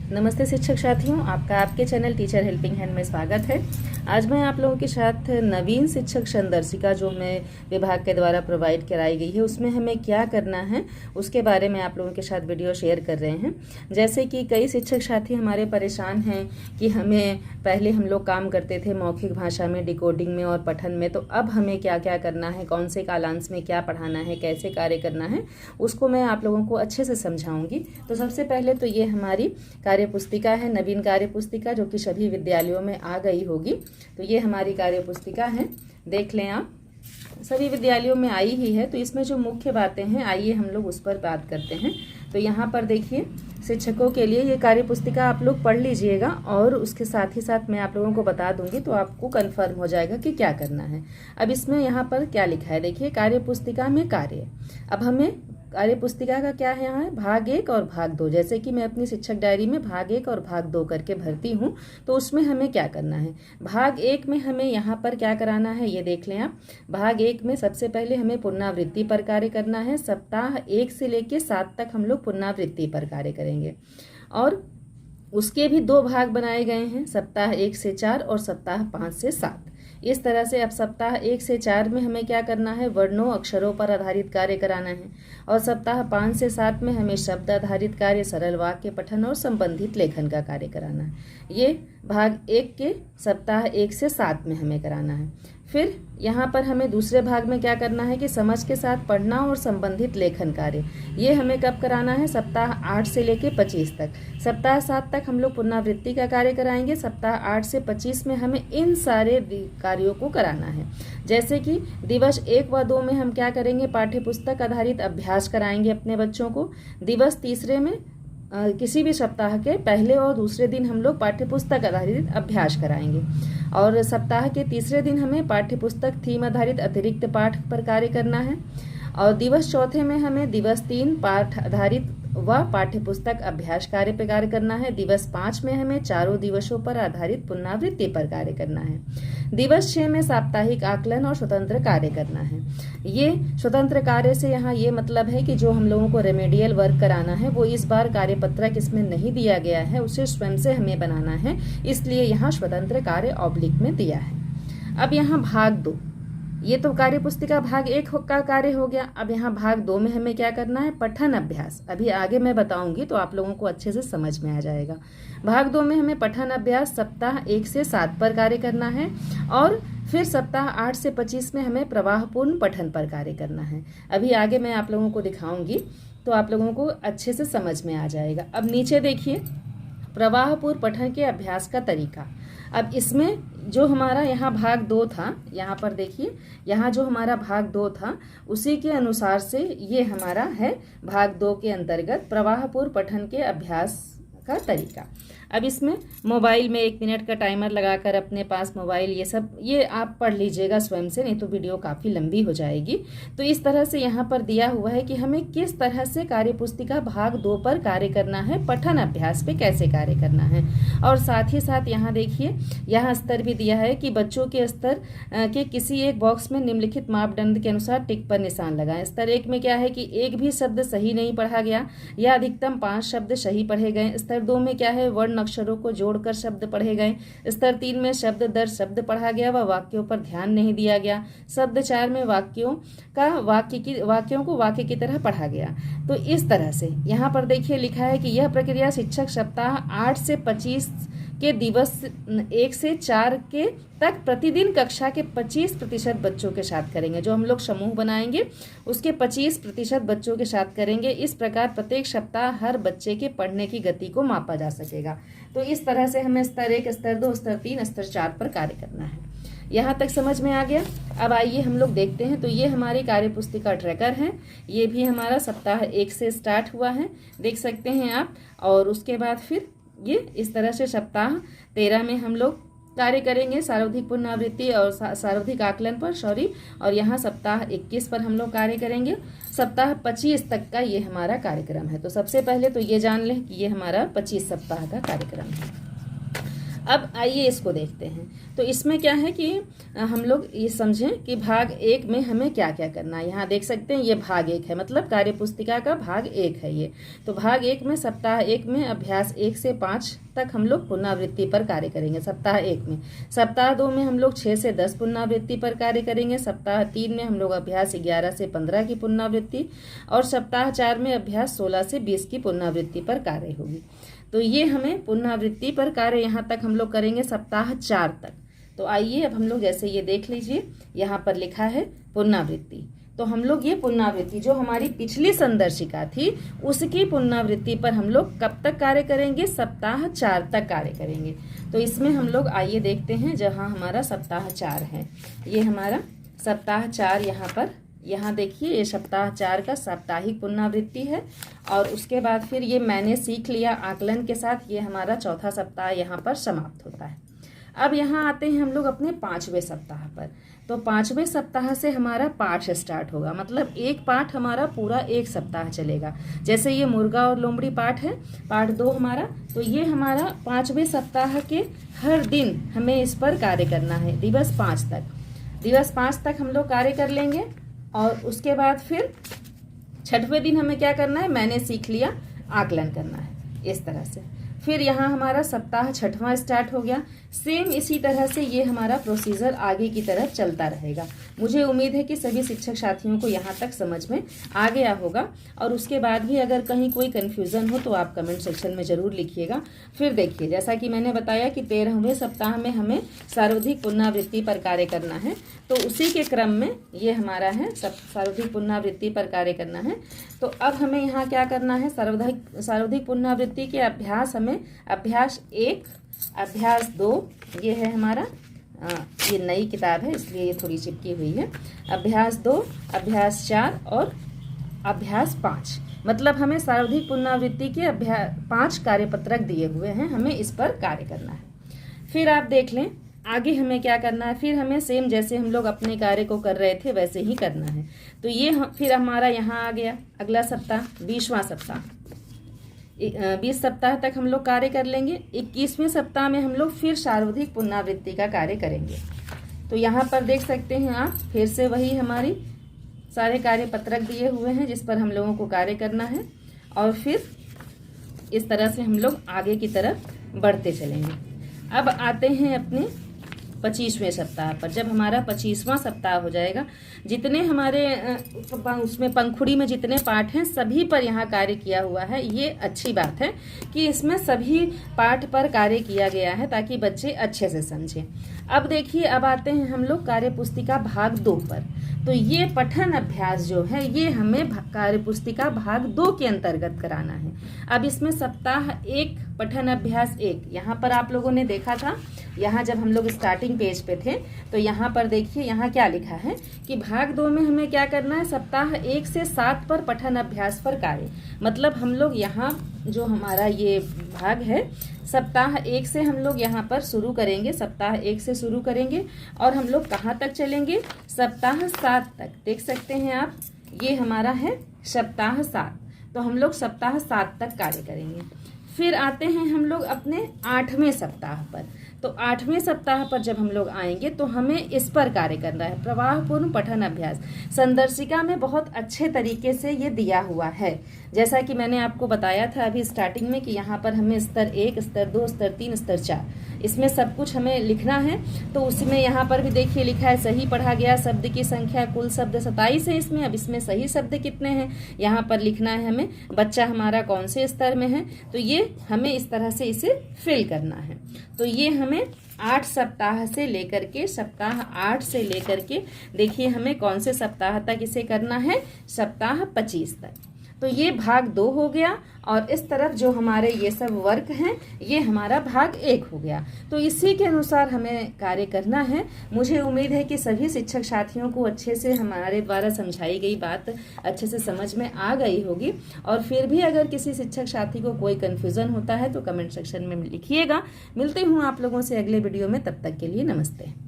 नमस्ते शिक्षक साथियों, आपका आपके चैनल टीचर हेल्पिंग हैंड में स्वागत है। आज मैं आप लोगों के साथ नवीन शिक्षक संदर्शिका जो हमें विभाग के द्वारा प्रोवाइड कराई गई है उसमें हमें क्या करना है उसके बारे में आप लोगों के साथ वीडियो शेयर कर रहे हैं। जैसे कि कई शिक्षक साथी हमारे परेशान हैं कि हमें पहले हम लोग काम करते थे मौखिक भाषा में, डिकोडिंग में और पठन में, तो अब हमें क्या क्या करना है, कौन से कालांश में क्या पढ़ाना है, कैसे कार्य करना है, उसको मैं आप लोगों को अच्छे से समझाऊंगी। तो सबसे पहले तो ये हमारी कार्य पुस्तिका है, नवीन कार्य पुस्तिका, जो कि सभी विद्यालयों में आ गई होगी। तो ये हमारी कार्य पुस्तिका है, देख लें आप, सभी विद्यालयों में आई ही है। तो इसमें जो मुख्य बातें हैं आइए हम लोग उस पर बात करते हैं। तो यहाँ पर देखिए, शिक्षकों के लिए ये कार्य पुस्तिका आप लोग पढ़ लीजिएगा और उसके साथ ही साथ मैं आप लोगों को बता दूंगी तो आपको कंफर्म हो जाएगा कि क्या करना है। अब इसमें यहाँ पर क्या लिखा है, देखिए, कार्य पुस्तिका में कार्य। अब हमें कार्य पुस्तिका का क्या है, यहाँ है भाग 1 और भाग 2। जैसे कि मैं अपनी शिक्षक डायरी में भाग 1 और भाग 2 करके भरती हूँ, तो उसमें हमें क्या करना है। भाग 1 में हमें यहाँ पर क्या कराना है, ये देख लें आप। भाग 1 में सबसे पहले हमें पुनरावृत्ति पर कार्य करना है। सप्ताह 1 से लेकर 7 तक हम लोग पुनरावृत्ति पर कार्य करेंगे और उसके भी 2 भाग बनाए गए हैं, सप्ताह 1 से 4 और सप्ताह 5 से 7। इस तरह से अब सप्ताह 1 से 4 में हमें क्या करना है, वर्णों अक्षरों पर आधारित कार्य कराना है और सप्ताह 5 से 7 में हमें शब्द आधारित कार्य, सरल वाक्य पठन और संबंधित लेखन का कार्य कराना है। ये भाग 1 के सप्ताह 1 से 7 में हमें कराना है। फिर यहाँ पर हमें दूसरे भाग में क्या करना है कि समझ के साथ पढ़ना और संबंधित लेखन कार्य, ये हमें कब कराना है, सप्ताह 8 से लेके 25 तक। सप्ताह 7 तक हम लोग पुनरावृत्ति का कार्य कराएंगे। सप्ताह 8 से 25 में हमें इन सारे कार्यों को कराना है। जैसे कि दिवस 1 व 2 में हम क्या करेंगे, पाठ्य पुस्तक आधारित अभ्यास कराएंगे अपने बच्चों को। दिवस 3 में किसी भी सप्ताह के पहले और दूसरे दिन हम लोग पाठ्य पुस्तक आधारित अभ्यास कराएंगे और सप्ताह के तीसरे दिन हमें पाठ्य पुस्तक थीम आधारित अतिरिक्त पाठ पर कार्य करना है और दिवस 4 में हमें दिवस 3 पाठ आधारित व पाठ्य पुस्तक अभ्यास कार्य पर कार्य करना है। दिवस 5 में हमें चारों दिवसों पर आधारित पुनरावृत्ति पर कार्य करना है। दिवस 6 में साप्ताहिक आकलन और स्वतंत्र कार्य करना है। ये स्वतंत्र कार्य से यहाँ ये मतलब है कि जो हम लोगों को रेमेडियल वर्क कराना है वो इस बार कार्यपत्रक इसमें नहीं दिया गया है, उसे स्वयं से हमें बनाना है, इसलिए यहाँ स्वतंत्र कार्य ऑब्लिक में दिया है। अब यहाँ भाग 2, ये तो कार्य पुस्तिका भाग 1 का कार्य हो गया। अब यहाँ भाग 2 में हमें क्या करना है, पठन अभ्यास। अभी आगे मैं बताऊंगी तो आप लोगों को अच्छे से समझ में आ जाएगा। भाग 2 में हमें पठन अभ्यास सप्ताह 1 से 7 पर कार्य करना है और फिर सप्ताह 8 से 25 में हमें प्रवाहपूर्ण पठन पर कार्य करना है। अभी आगे मैं आप लोगों को दिखाऊंगी तो आप लोगों को अच्छे से समझ में आ जाएगा। अब नीचे देखिए, प्रवाहपूर्ण पठन के अभ्यास का तरीका। अब इसमें जो हमारा यहाँ भाग 2 था, यहाँ पर देखिए, यहाँ जो हमारा भाग 2 था उसी के अनुसार से ये हमारा है भाग 2 के अंतर्गत प्रवाहपूर्ण पठन के अभ्यास का तरीका। अब इसमें मोबाइल में 1 मिनट का टाइमर लगाकर अपने पास मोबाइल, ये सब ये आप पढ़ लीजिएगा स्वयं से, नहीं तो वीडियो काफ़ी लंबी हो जाएगी। तो इस तरह से यहाँ पर दिया हुआ है कि हमें किस तरह से कार्य पुस्तिका भाग 2 पर कार्य करना है, पठन अभ्यास पे कैसे कार्य करना है। और साथ ही साथ यहाँ देखिए, यहाँ स्तर भी दिया है कि बच्चों के स्तर के किसी एक बॉक्स में निम्नलिखित मापदंड के अनुसार टिक पर निशान लगाएं। स्तर 1 में क्या है कि एक भी शब्द सही नहीं पढ़ा गया या अधिकतम 5 शब्द सही पढ़े गए। स्तर 2 में क्या है, वर्ण अक्षरों को जोड़कर शब्द पढ़े गए। स्तर 3 में शब्द दर शब्द पढ़ा गया व वाक्यों पर ध्यान नहीं दिया गया। शब्द 4 में वाक्यों को वाक्य की तरह पढ़ा गया। तो इस तरह से यहाँ पर देखिए लिखा है कि यह प्रक्रिया शिक्षक सप्ताह 8 से 25 के दिवस 1 से 4 के तक प्रतिदिन कक्षा के 25% बच्चों के साथ करेंगे। जो हम लोग समूह बनाएंगे उसके 25% बच्चों के साथ करेंगे। इस प्रकार प्रत्येक सप्ताह हर बच्चे के पढ़ने की गति को मापा जा सकेगा। तो इस तरह से हमें स्तर 1, स्तर 2, स्तर 3, स्तर 4 पर कार्य करना है। यहाँ तक समझ में आ गया। अब आइए हम लोग देखते हैं। तो ये हमारी कार्य पुस्तिका ट्रैकर है, ये भी हमारा सप्ताह 1 से स्टार्ट हुआ है, देख सकते हैं आप। और उसके बाद फिर ये इस तरह से सप्ताह 13 में हम लोग कार्य करेंगे सार्वधिक पुनरावृत्ति और सार्वधिक आकलन पर, और यहाँ सप्ताह 21 पर हम लोग कार्य करेंगे। सप्ताह 25 तक का ये हमारा कार्यक्रम है। तो सबसे पहले तो ये जान लें कि ये हमारा 25 सप्ताह का कार्यक्रम है। अब आइए इसको देखते हैं। तो इसमें क्या है कि हम लोग ये समझें कि भाग 1 में हमें क्या क्या करना है। यहाँ देख सकते हैं ये भाग 1 है, मतलब कार्यपुस्तिका का भाग 1 है ये। तो भाग 1 में सप्ताह 1 में अभ्यास 1 से 5 तक हम लोग पुनरावृत्ति पर कार्य करेंगे सप्ताह 1 में। सप्ताह 2 में हम लोग 6 से 10 पुनरावृत्ति पर कार्य करेंगे। सप्ताह 3 में हम लोग अभ्यास 11 से 15 की पुनरावृत्ति, और सप्ताह 4 में अभ्यास 16 से 20 की पुनरावृत्ति पर कार्य होगी। तो ये हमें पुनरावृत्ति पर कार्य यहाँ तक हम लोग करेंगे सप्ताह 4 तक। तो आइए अब हम लोग जैसे ये देख लीजिए, यहाँ पर लिखा है पुनरावृत्ति। तो हम लोग ये पुनरावृत्ति जो हमारी पिछली संदर्शिका थी उसकी पुनरावृत्ति पर हम लोग कब तक कार्य करेंगे, सप्ताह 4 तक कार्य करेंगे। तो इसमें हम लोग आइए देखते हैं, जहाँ हमारा सप्ताह 4 है, ये हमारा सप्ताह 4 यहाँ पर, यहाँ देखिए ये सप्ताह 4 का साप्ताहिक पुनरावृत्ति है। और उसके बाद फिर ये मैंने सीख लिया आकलन के साथ, ये हमारा चौथा सप्ताह यहाँ पर समाप्त होता है। अब यहाँ आते हैं हम लोग अपने 5वें सप्ताह पर। तो 5वें सप्ताह से हमारा पाठ स्टार्ट होगा, मतलब एक पाठ हमारा पूरा एक सप्ताह चलेगा। जैसे ये मुर्गा और लोमड़ी पाठ है, पाठ 2 हमारा, तो ये हमारा 5वें सप्ताह के हर दिन हमें इस पर कार्य करना है, दिवस 5 तक। दिवस 5 तक हम लोग कार्य कर लेंगे। और उसके बाद फिर 6वें दिन हमें क्या करना है, मैंने सीख लिया आकलन करना है, इस तरह से। फिर यहाँ हमारा सप्ताह 6वां स्टार्ट हो गया। सेम इसी तरह से ये हमारा प्रोसीजर आगे की तरफ चलता रहेगा। मुझे उम्मीद है कि सभी शिक्षक साथियों को यहाँ तक समझ में आ गया होगा। और उसके बाद भी अगर कहीं कोई कन्फ्यूज़न हो तो आप कमेंट सेक्शन में ज़रूर लिखिएगा। फिर देखिए, जैसा कि मैंने बताया कि 13वें सप्ताह में हमें सार्वधिक पुनरावृत्ति पर कार्य करना है, तो उसी के क्रम में ये हमारा है सार्वधिक पुनरावृत्ति पर कार्य करना है। तो अब हमें यहाँ क्या करना है, सार्वधिक पुनरावृत्ति के अभ्यास हमें अभ्यास 1, अभ्यास 2, ये है हमारा, ये नई किताब है इसलिए ये थोड़ी चिपकी हुई है। अभ्यास 2, अभ्यास 4 और अभ्यास 5, मतलब हमें सार्वधिक पुनरावृत्ति के 5 कार्यपत्रक दिए हुए हैं, हमें इस पर कार्य करना है। फिर आप देख लें आगे हमें क्या करना है। फिर हमें सेम जैसे हम लोग अपने कार्य को कर रहे थे वैसे ही करना है। तो ये फिर हमारा यहाँ आ गया अगला सप्ताह, 20वां सप्ताह। 20 सप्ताह तक हम लोग कार्य कर लेंगे। 21वें सप्ताह में हम लोग फिर सार्वधिक पुनरावृत्ति का कार्य करेंगे। तो यहाँ पर देख सकते हैं आप, फिर से वही हमारी सारे कार्य पत्रक दिए हुए हैं जिस पर हम लोगों को कार्य करना है। और फिर इस तरह से हम लोग आगे की तरफ बढ़ते चलेंगे। अब आते हैं अपने 25वें सप्ताह पर। जब हमारा 25वां सप्ताह हो जाएगा, जितने हमारे उसमें पंखुड़ी में जितने पाठ हैं सभी पर यहाँ कार्य किया हुआ है। ये अच्छी बात है कि इसमें सभी पाठ पर कार्य किया गया है ताकि बच्चे अच्छे से समझें। अब देखिए, अब आते हैं हम लोग कार्यपुस्तिका भाग 2 पर। तो ये पठन अभ्यास जो है ये हमें कार्यपुस्तिका भाग 2 के अंतर्गत कराना है। अब इसमें सप्ताह 1 पठन अभ्यास 1, यहाँ पर आप लोगों ने देखा था, यहाँ जब हम लोग स्टार्टिंग पेज पे थे तो यहाँ पर देखिए यहाँ क्या लिखा है कि भाग 2 में हमें क्या करना है, सप्ताह 1 से 7 पर पठन अभ्यास पर कार्य। मतलब हम लोग यहाँ जो हमारा ये भाग है सप्ताह 1 से हम लोग यहाँ पर शुरू करेंगे, सप्ताह 1 से शुरू करेंगे और हम लोग कहाँ तक चलेंगे, सप्ताह 7 तक। देख सकते हैं आप, ये हमारा है सप्ताह 7। तो हम लोग सप्ताह 7 तक कार्य करेंगे। फिर आते हैं हम लोग अपने 8वें सप्ताह पर। तो 8वें सप्ताह पर जब हम लोग आएंगे तो हमें इस पर कार्य करना है, प्रवाहपूर्ण पठन अभ्यास। संदर्शिका में बहुत अच्छे तरीके से ये दिया हुआ है। जैसा कि मैंने आपको बताया था अभी स्टार्टिंग में कि यहाँ पर हमें स्तर 1, स्तर 2, स्तर 3, स्तर 4 इसमें सब कुछ हमें लिखना है। तो उसमें यहाँ पर भी देखिए लिखा है सही पढ़ा गया शब्द की संख्या, कुल शब्द 27 है इसमें। अब इसमें सही शब्द कितने हैं यहाँ पर लिखना है हमें, बच्चा हमारा कौन से स्तर में है, तो ये हमें इस तरह से इसे फिल करना है। तो ये हमें 8 सप्ताह से लेकर के सप्ताह 8 से लेकर के देखिए हमें कौन से सप्ताह तक इसे करना है, सप्ताह 25 तक। तो ये भाग 2 हो गया और इस तरफ जो हमारे ये सब वर्क हैं ये हमारा भाग 1 हो गया। तो इसी के अनुसार हमें कार्य करना है। मुझे उम्मीद है कि सभी शिक्षक साथियों को अच्छे से हमारे द्वारा समझाई गई बात अच्छे से समझ में आ गई होगी। और फिर भी अगर किसी शिक्षक साथी को कोई कन्फ्यूज़न होता है तो कमेंट सेक्शन में लिखिएगा। मिलते हूँ आप लोगों से अगले वीडियो में, तब तक के लिए नमस्ते।